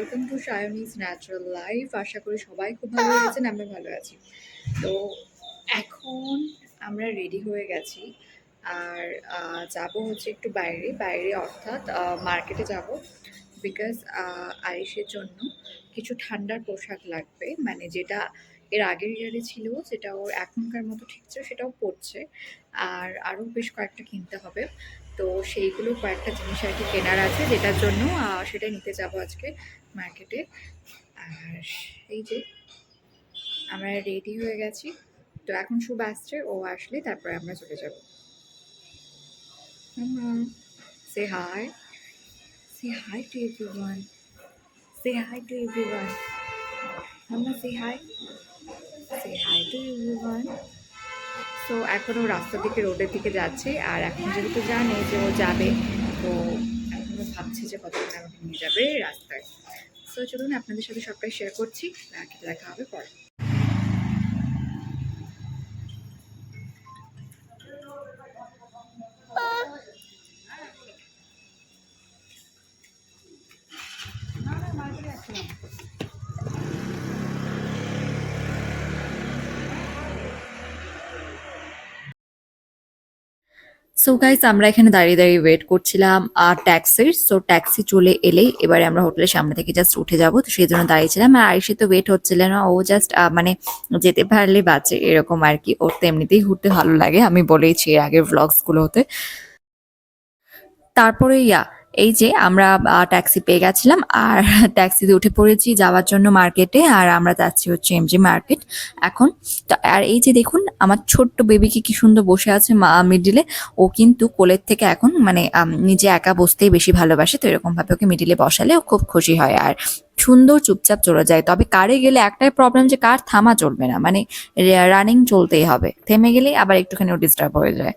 Welcome to Sayani's natural life. আশা করি সবাই খুব ভালো আছেন, আমি ভালো আছি। তো এখন আমরা রেডি হয়ে গেছি আর যাব হচ্ছে একটু বাইরে বাইরে অর্থাৎ মার্কেটে যাব। বিকজ আরিশের জন্য কিছু ঠান্ডার পোশাক লাগবে, মানে যেটা এর আগের ইয়ারে ছিল, যেটা ওর এখনকার মতো ঠিক ছিল সেটাও পড়ছে, আর আরও বেশ কয়েকটা কিনতে হবে। তো সেইগুলো কয়েকটা জিনিস আর কি কেনার আছে, যেটার জন্য সেটা নিতে যাব আজকে মার্কেটে। আর এই যে আমরা রেডি হয়ে গেছি, তো এখন শুভ আসছে, ও আসলে তারপরে আমরা চলে যাব। Say hi, say hi to everyone, say hi to everyone, mamma say hi, say hi to everyone. So এখন ও রাস্তার দিকে, রোডের দিকে যাচ্ছে, আর এখন যেহেতু জানে যে ও যাবে, তো এখন ও ভাবছে যে কতক্ষণ আমাকে নিয়ে যাবে রাস্তায়। সো চলুন আপনাদের সাথে সবটাই শেয়ার করছি, বাকি দেখা হবে পরে। সো গাইস, আমরা এখানে দাঁড়িয়ে দাঁড়িয়ে ওয়েট করছিলাম ট্যাক্সির। সো ট্যাক্সি চলে এলেই এবারে আমরা হোটেলের সামনে থেকে জাস্ট উঠে যাব, তো সেই জন্য দাঁড়িয়েছিলাম। আর আইসে তো ওয়েট হচ্ছিল না, ও জাস্ট মানে যেতে পারলে বাঁচে এরকম আর কি। ওর তো এমনিতেই ঘুরতে ভালো লাগে, আমি বলেইছি এর আগের ভ্লগসগুলোতে। তারপরে এই যে আমরা ট্যাক্সি পেয়ে গেছিলাম, আর ট্যাক্সিতে উঠে পড়েছি যাওয়ার জন্য মার্কেটে। আর আমরা যাচ্ছি হচ্ছে এমজি মার্কেট এখন। তো আর এই যে দেখুন আমার ছোট্ট বেবিকে কি সুন্দর বসে আছে মিডিলে। ও কিন্তু কোলের থেকে এখন মানে নিজে একা বসতেই বেশি ভালোবাসে, তো এরকম ভাবে ওকে মিডিলে বসালে ও খুব খুশি হয় আর সুন্দর চুপচাপ চলে যায়। তবে কারে গেলে একটাই প্রবলেম, যে কার থামা চলবে না, মানে রানিং চলতেই হবে, থেমে গেলেই আবার একটুখানি ও ডিস্টার্ব হয়ে যায়।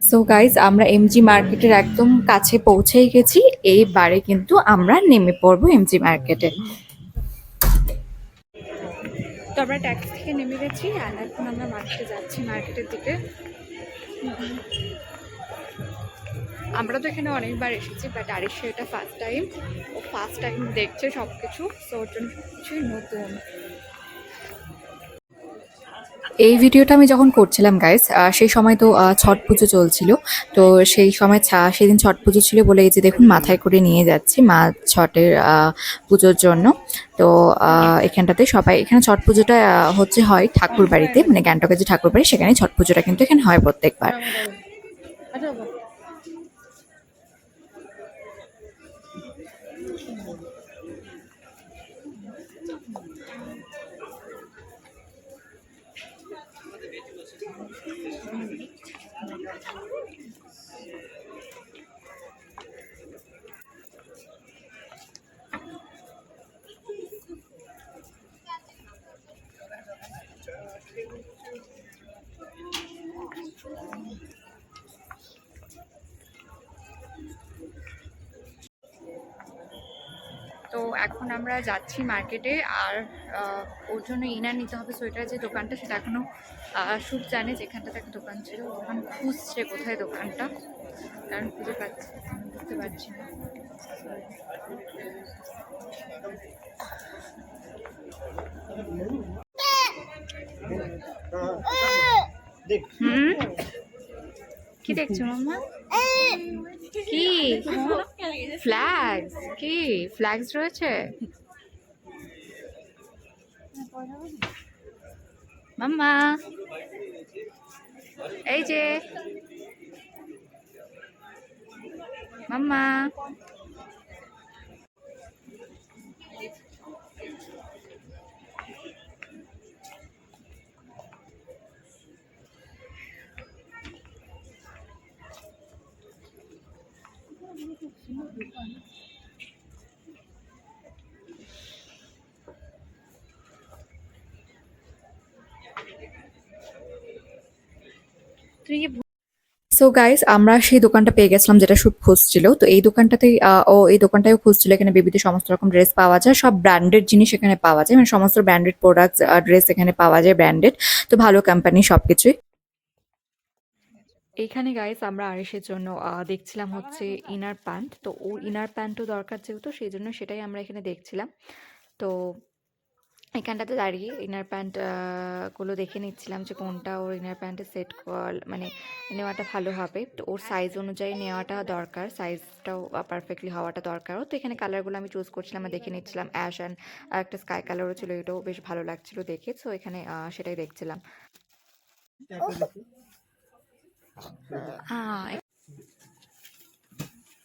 সো গাইজ, আমরা এমজি মার্কেটের একদম কাছে পৌঁছেই গেছি। এইবারে কিন্তু আমরা নেমে পড়বো এমজি মার্কেটে। তো আমরা ট্যাক্সি থেকে নেমে গেছি, আর এখন আমরা মার্কেটে যাচ্ছি, মার্কেটের দিকে। আমরা তো এখানে অনেকবার এসেছি, বাট আরিশা এটা ফার্স্ট টাইম। ও ফার্স্ট টাইম দেখছে সব কিছু, তো ওর জন্য সব কিছুই নতুন। এই ভিডিওটা আমি যখন করছিলাম গাইস, সেই সময় তো ছট পুজো চলছিল। তো সেই সময় সেদিন ছট পুজো ছিল বলে এই যে দেখুন মাথায় করে নিয়ে যাচ্ছি মা ছটের পুজোর জন্য। তো এখানটাতে সবাই, এখানে ছট পুজোটা হচ্ছে হয় ঠাকুর বাড়িতে, মানে গ্যাংটকের যে ঠাকুর বাড়ি সেখানে ছট পুজোটা কিন্তু এখানে হয় প্রত্যেকবার। তো এখন আমরা যাচ্ছি মার্কেটে, আর ওর জন্য ইনার নিতে হবে, সোয়েটার যে দোকানটা সেটা এখনও শুভ জানে, যেখানটাতে একটা দোকান ছিল ওখানে খুঁজছে কোথায় দোকানটা, কারণ খুঁজে পাচ্ছি বুঝতে পারছি না। দেখছো মাম্মা? কি ফ্ল্যাগস? কি ফ্ল্যাগস রয়েছে মাম্মা? এই যে মাম্মা। সো গাইস, আমরা সেই দোকানটা পেয়ে গেছিলাম যেটা শুভ খুঁজছিল। তো এই দোকানটাতেই ও এই দোকানটাও খুঁজছিল। এখানে বেবিদের সমস্ত রকম ড্রেস পাওয়া যায়, সব ব্র্যান্ডেড জিনিস এখানে পাওয়া যায়, মানে সমস্ত ব্র্যান্ডেড প্রোডাক্টস ড্রেস এখানে পাওয়া যায়, ব্র্যান্ডেড। তো ভালো কোম্পানি সবকিছুই। এইখানে গাইস আমরা আরিশের জন্য দেখছিলাম হচ্ছে ইনার প্যান্ট। তো ওর ইনার প্যান্টও দরকার যেহেতু, সেই জন্য সেটাই আমরা এখানে দেখছিলাম। তো এখানটাতে দাঁড়িয়ে ইনার প্যান্ট গুলো দেখে নিচ্ছিলাম যে কোনটা ওর ইনার প্যান্টের সেট মানে নেওয়াটা ভালো হবে। তো ওর সাইজ অনুযায়ী নেওয়াটা দরকার, সাইজটাও পারফেক্টলি হওয়াটা দরকার। তো এখানে কালারগুলো আমি চুজ করছিলাম আর দেখে নিচ্ছিলাম। অ্যাশ অ্যান্ড একটা স্কাই কালারও ছিল, এটাও বেশ ভালো লাগছিল দেখে। সো এখানে সেটাই দেখছিলাম। हाँ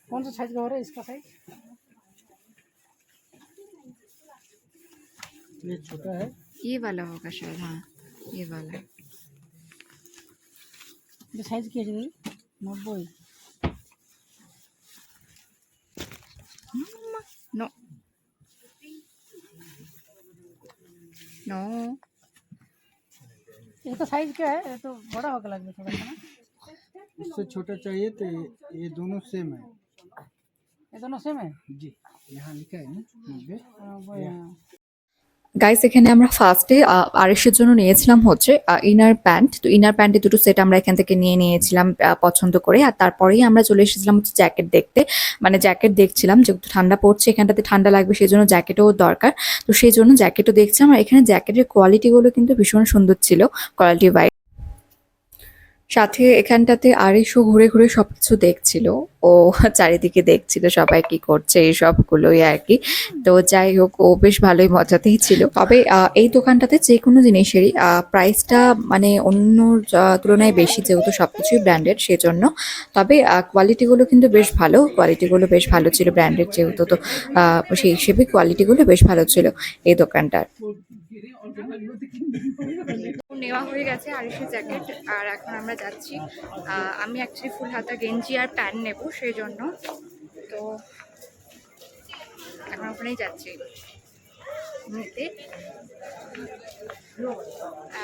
कौन सा साइज का हो रहा है इसका साइज? ये छोटा है, ये वाला होगा शायद। हाँ ये वाला। ये साइज क्या है? 90। नो नो इसका साइज क्या है? ये तो बड़ा होगा लगता है थोड़ा सा ना। इससे छोटा चाहिए तो ये दोनों सेम है ये दोनों सेम है। जी। यहाँ लिखा है ना 90। वो यहाँ গাইস, এখানে আমরা ফার্স্টে আরিশের জন্য নিয়েছিলাম হচ্ছে ইনার প্যান্ট। তো ইনার প্যান্টের দুটো সেট আমরা এখান থেকে নিয়ে নিয়েছিলাম পছন্দ করে। আর তারপরেই আমরা চলে এসেছিলাম হচ্ছে জ্যাকেট দেখতে, মানে জ্যাকেট দেখছিলাম যেহেতু ঠান্ডা পড়ছে, এখানটাতে ঠান্ডা লাগবে, সেই জন্য জ্যাকেটও দরকার। তো সেই জন্য জ্যাকেটও দেখছিলাম। আর এখানে জ্যাকেটের কোয়ালিটিগুলো কিন্তু ভীষণ সুন্দর ছিল, কোয়ালিটি ওয়াইজ। সাথে এখানটাতে আরিশও ঘুরে ঘুরে সবকিছু দেখছিল। ও চারিদিকে দেখছিল সবাই কি করছে, এই সবগুলোই আর কি। তো যাই হোক, ও বেশ ভালোই মজাতেই ছিল। তবে এই দোকানটাতে যে কোনো জিনিসেরই প্রাইসটা মানে অন্য তুলনায় বেশি, যেহেতু সবকিছুই ব্র্যান্ডেড সেজন্য। তবে কোয়ালিটিগুলো কিন্তু বেশ ভালো, কোয়ালিটিগুলো বেশ ভালো ছিল ব্র্যান্ডেড যেহেতু। তো সেই হিসেবে কোয়ালিটিগুলো বেশ ভালো ছিল এই দোকানটার। নেওয়া হয়ে গেছে আরিশের জ্যাকেট, আর এখন আমরা যাচ্ছি। আমি অ্যাকচুয়ালি ফুল হাতা গেঞ্জি আর প্যান্ট নেব সেই জন্য। তো এখন ওখানেই যাচ্ছি নিতে।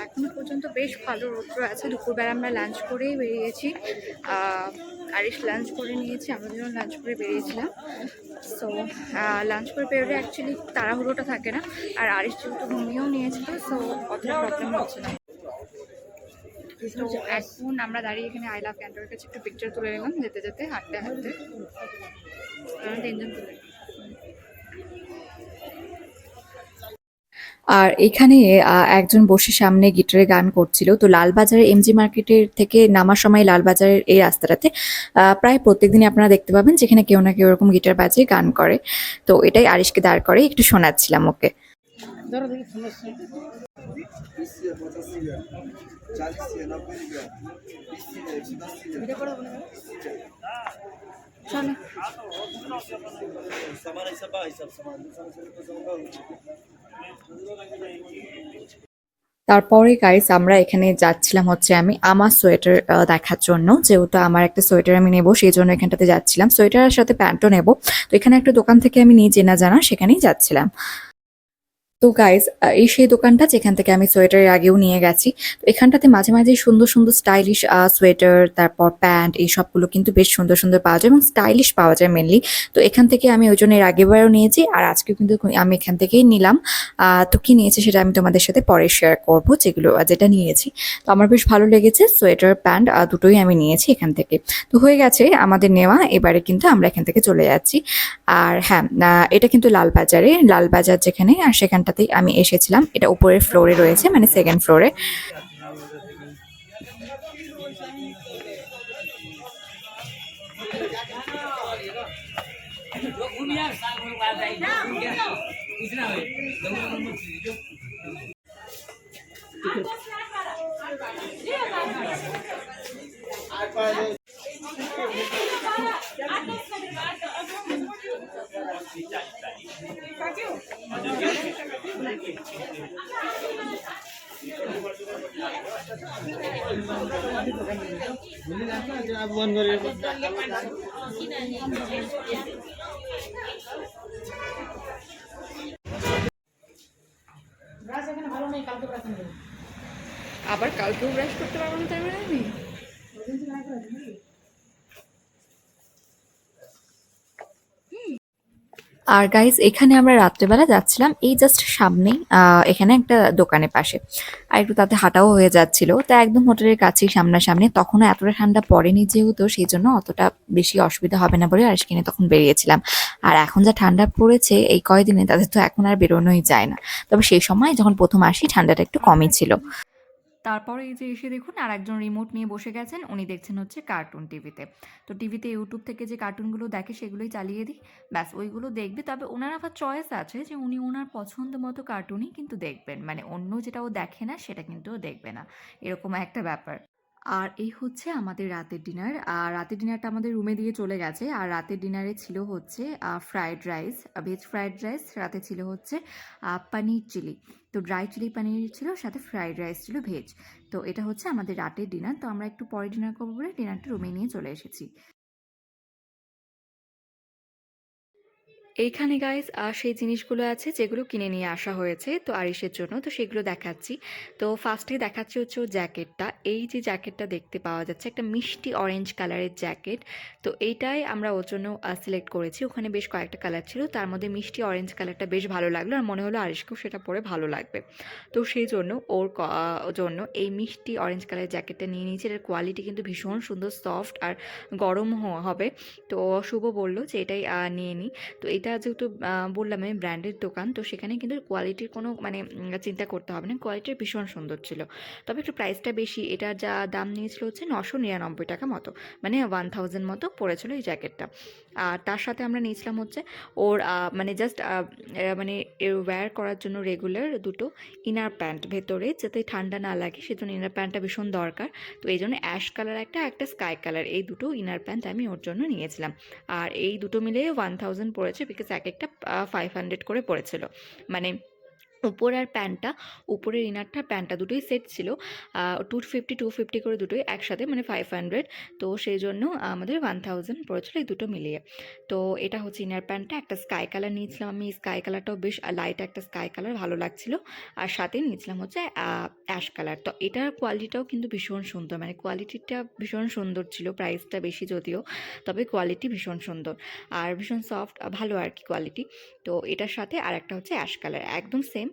এখনো পর্যন্ত বেশ ভালো রৌদ্র আছে। দুপুরবেলা আমরা লাঞ্চ করেই বেরিয়েছি, আরিশ লাঞ্চ করে নিয়েছি, আমরা দুজন লাঞ্চ করে বেরিয়েছিলাম। সো লাঞ্চ করে বেরোলে অ্যাকচুয়ালি তাড়াহুড়োটা থাকে না, আর আরিশ যেহেতু ঘুমিয়েও নিয়েছিল, সো অতটা প্রবলেম হচ্ছে না। তো এখন আমরা দাঁড়িয়ে এখানে আই লাভ ক্যান্ডোর কাছে একটু পিকচার তুলে নিলাম যেতে যেতে, হাঁটতে হাঁটতে। তিনজন তুলে। আর এখানে একজন বসে সামনে গিটারে গান করছিল। তো লালবাজারের এমজি মার্কেটের থেকে নামার সময় লালবাজারের এই রাস্তাটাতে প্রায় প্রত্যেকদিনই আপনারা দেখতে পাবেন যেখানে কেউ না কেউ এরকম গিটার বাজিয়ে গান করে। তো এটাই আরিশকে দাঁড় করে একটু শোনাচ্ছিলাম ওকে। जरा देखिए फुल से 40 वीडियो पड़ा बनेगा। চলো। তারপরে গাইস আমরা এখানে যাচ্ছিলাম হচ্ছে আমি আমার সোয়েটার দেখার জন্য, যেহেতু আমার একটা সোয়েটার আমি নেবো সেই জন্য এখানটাতে যাচ্ছিলাম। সোয়েটারের সাথে প্যান্টও নেবো। তো এখানে একটা দোকান থেকে আমি নিয়ে চেনা জানা সেখানেই যাচ্ছিলাম। তো গাইস, এই সেই দোকানটা যেখান থেকে আমি সোয়েটারের আগেও নিয়ে গেছি। তো এখানটাতে মাঝে মাঝে সুন্দর সুন্দর স্টাইলিশ সোয়েটার, তারপর প্যান্ট, এই সবগুলো কিন্তু বেশ সুন্দর সুন্দর পাওয়া যায় এবং স্টাইলিশ পাওয়া যায় মেনলি। তো এখান থেকে আমি ওই জন্য এর আগেবারও নিয়েছি, আর আজকেও কিন্তু আমি এখান থেকেই নিলাম। তো কি নিয়েছি সেটা আমি তোমাদের সাথে পরে শেয়ার করবো, যেটা নিয়েছি। তো আমার বেশ ভালো লেগেছে, সোয়েটার প্যান্ট দুটোই আমি নিয়েছি এখান থেকে। তো হয়ে গেছে আমাদের নেওয়া, এবারে কিন্তু আমরা এখান থেকে চলে যাচ্ছি। আর হ্যাঁ, এটা কিন্তু লালবাজার যেখানে, আর সেখানটাতেই আমি এসেছিলাম। এটা উপরের ফ্লোরে রয়েছে, মানে সেকেন্ড ফ্লোরে। आप बंद करिए। ব্রাশ এখানে ভালো নেই, কালকে ব্রাশ নেই। আবার কালকেও ব্রাশ করতে পারবো না তার মানে আমি? আর গাইজ এখানে আমরা রাত্রেবেলা যাচ্ছিলাম এই জাস্ট সামনেই এখানে একটা দোকানের পাশে, আর একটু তাতে হাঁটাও হয়ে যাচ্ছিল, তা একদম হোটেলের কাছেই সামনাসামনি। তখনও এতটা ঠান্ডা পড়েনি যেহেতু, সেই জন্য অতটা বেশি অসুবিধা হবে না বলে আরিশকে নিয়ে তখন বেরিয়েছিলাম। আর এখন যা ঠান্ডা পড়েছে এই কয়দিনে, তাদের তো এখন আর বেরোনোই যায় না। তবে সেই সময় যখন প্রথম আসি ঠান্ডাটা একটু কমই ছিল। তারপর এই যে এসে দেখুন আর একজন রিমোট নিয়ে বসে গেছেন, উনি দেখছেন হচ্ছে কার্টুন টিভিতে। তো টিভিতে ইউটিউব থেকে যে কার্টুনগুলো দেখে সেগুলোই চালিয়ে দিই, ব্যাস ওইগুলো দেখবে। তবে ওনার আবার চয়েস আছে যে উনি ওনার পছন্দ মতো কার্টুনই কিন্তু দেখবেন, মানে অন্য যেটা ও দেখে না সেটা কিন্তু ও দেখবে না, এরকম একটা ব্যাপার। আর এই হচ্ছে আমাদের রাতের ডিনার। আর রাতের ডিনারটা আমাদের রুমে দিয়ে চলে গেছে। আর রাতের ডিনারে ছিল হচ্ছে fried rice, veg fried rice, সাথে ছিল হচ্ছে পানির চিলি। তো ড্রাই চিলি পানির ছিল, সাথে ফ্রায়েড রাইস ছিল ভেজ। তো এটা হচ্ছে আমাদের রাতের ডিনার। তো আমরা একটু পরে ডিনার করবো বলে ডিনারটা রুমে নিয়ে চলে এসেছি। এইখানে গাইস সেই জিনিসগুলো আছে যেগুলো কিনে নিয়ে আসা হয়েছে তো আরিশের জন্য, তো সেগুলো দেখাচ্ছি। তো ফার্স্টে দেখাচ্ছি হচ্ছে ওর জ্যাকেটটা। এই যে জ্যাকেটটা দেখতে পাওয়া যাচ্ছে, একটা মিষ্টি অরেঞ্জ কালারের জ্যাকেট। তো এইটাই আমরা ওর জন্য সিলেক্ট করেছি। ওখানে বেশ কয়েকটা কালার ছিল, তার মধ্যে মিষ্টি অরেঞ্জ কালারটা বেশ ভালো লাগলো, আর মনে হলো আরিশকেও সেটা পরে ভালো লাগবে। তো সেই জন্য ওর জন্য এই মিষ্টি অরেঞ্জ কালারের জ্যাকেটটা নিয়ে নিয়েছি। এটার কোয়ালিটি কিন্তু ভীষণ সুন্দর, সফট আর গরম হবে। তো শুভ বললো যে এটাই নিয়ে নিই। তো এটা যেহেতু বললাম আমি ব্র্যান্ডের দোকান, তো সেখানে কিন্তু কোয়ালিটির কোনো মানে চিন্তা করতে হবে না, কোয়ালিটির ভীষণ সুন্দর ছিল। তবে একটু প্রাইসটা বেশি, এটা যা দাম নিয়েছিল হচ্ছে 999 টাকা মতো, মানে 1000 মতো পড়েছিল এই জ্যাকেটটা। আর তার সাথে আমরা নিয়েছিলাম হচ্ছে ওর মানে জাস্ট মানে ওয়্যার করার জন্য রেগুলার দুটো ইনার প্যান্ট, ভেতরে যাতে ঠান্ডা না লাগে সেজন্য ইনার প্যান্টটা ভীষণ দরকার। তো এই জন্য অ্যাশ কালার একটা স্কাই কালার, এই দুটো ইনার প্যান্ট আমি ওর জন্য নিয়েছিলাম। আর এই দুটো মিলে 1000 পড়েছে, বিকজ এক একটা 500 করে পড়েছিল। মানে উপর আর প্যান্টটা, উপরের ইনারটা প্যান্টটা দুটোই সেট ছিল 250 করে দুটোই একসাথে, মানে 500। তো সেই জন্য আমাদের 1000 পড়েছিল এই দুটো মিলিয়ে। তো এটা হচ্ছে ইনার প্যান্টটা, একটা স্কাই কালার নিয়েছিলাম আমি, স্কাই কালারটাও বেশ লাইট একটা স্কাই কালার, ভালো লাগছিল। আর সাথে নিয়েছিলাম হচ্ছে অ্যাশ কালার। তো এটার কোয়ালিটিটাও কিন্তু ভীষণ সুন্দর, মানে কোয়ালিটিটা ভীষণ সুন্দর ছিল, প্রাইসটা বেশি যদিও, তবে কোয়ালিটি ভীষণ সুন্দর আর ভীষণ সফট, ভালো আর কি কোয়ালিটি। তো এটার সাথে আর একটা হচ্ছে অ্যাশ কালার, একদম সেম।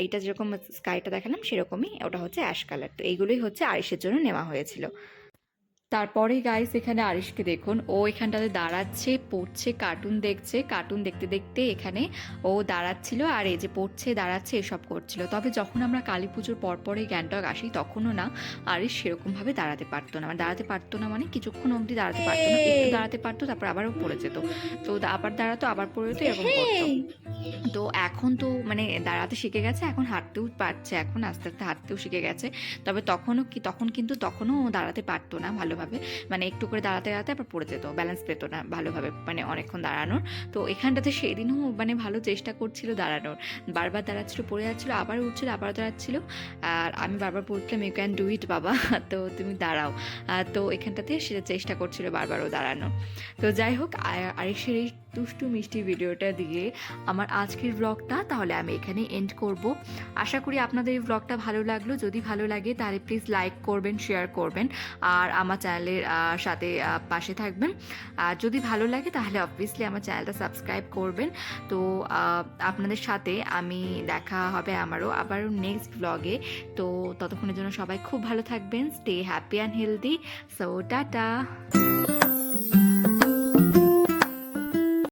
এইটা যেরকম স্কাইটা দেখালাম সেরকমই ওটা হচ্ছে অ্যাশ কালার। তো এইগুলোই হচ্ছে আরিশের জন্য নেওয়া হয়েছিল। তারপরে গাইস এখানে আরিশকে দেখুন, ও এখানটাতে দাঁড়াচ্ছে, পড়ছে, কার্টুন দেখছে। কার্টুন দেখতে দেখতে এখানে ও দাঁড়াচ্ছিল, আর এই যে পড়ছে, দাঁড়াচ্ছে, এসব করছিল। তবে যখন আমরা কালী পুজোর পরপরই গ্যাংটক আসি তখনও না আরিশ সেরকমভাবে দাঁড়াতে পারতো না। দাঁড়াতে পারতো না মানে কিছুক্ষণ অবধি দাঁড়াতে পারতো না, একটু দাঁড়াতে পারতো, তারপর আবারও পড়ে যেত। তো আবার দাঁড়াতো, আবার পড়ে যেত, এরকম করতো। তো এখন তো মানে দাঁড়াতে শিখে গেছে, এখন হাঁটতেও পারছে, এখন আস্তে আস্তে হাঁটতেও শিখে গেছে। তবে তখনও দাঁড়াতে পারতো না ভালোভাবে, মানে একটু করে দাঁড়াতে দাঁড়াতে আবার পড়ে যেত, ব্যালেন্স পেতো না ভালোভাবে, মানে অনেকক্ষণ দাঁড়ানোর। তো এখানটাতে সেই দিনও মানে ভালো চেষ্টা করছিল দাঁড়ানোর, বারবার দাঁড়াচ্ছিল, পড়ে যাচ্ছিল, আবার উঠছিল, আবার দাঁড়াচ্ছিল। আর আমি বারবার বলছিলাম ইউ ক্যান ডু ইট বাবা, তো তুমি দাঁড়াও। তো এখানটাতে সে চেষ্টা করছিল বারবারও দাঁড়ানো। তো যাই হোক, আরিশের এই দুষ্টু মিষ্টি ভিডিওটা দিয়ে আমার আজকের ব্লগটা তাহলে আমি এখানে এন্ড করব। আশা করি আপনাদের এই ব্লগটা ভালো লাগলো। যদি ভালো লাগে তাহলে প্লিজ লাইক করবেন, শেয়ার করবেন, আর আমার চ্যানেলের সাথে পাশে থাকবেন। আর যদি ভালো লাগে তাহলে অবভিয়াসলি আমার চ্যানেলটা সাবস্ক্রাইব করবেন। তো আপনাদের সাথে আমি দেখা হবে আবারও নেক্সট ব্লগে। তো ততক্ষণের জন্য সবাই খুব ভালো থাকবেন, stay happy and healthy. So tata.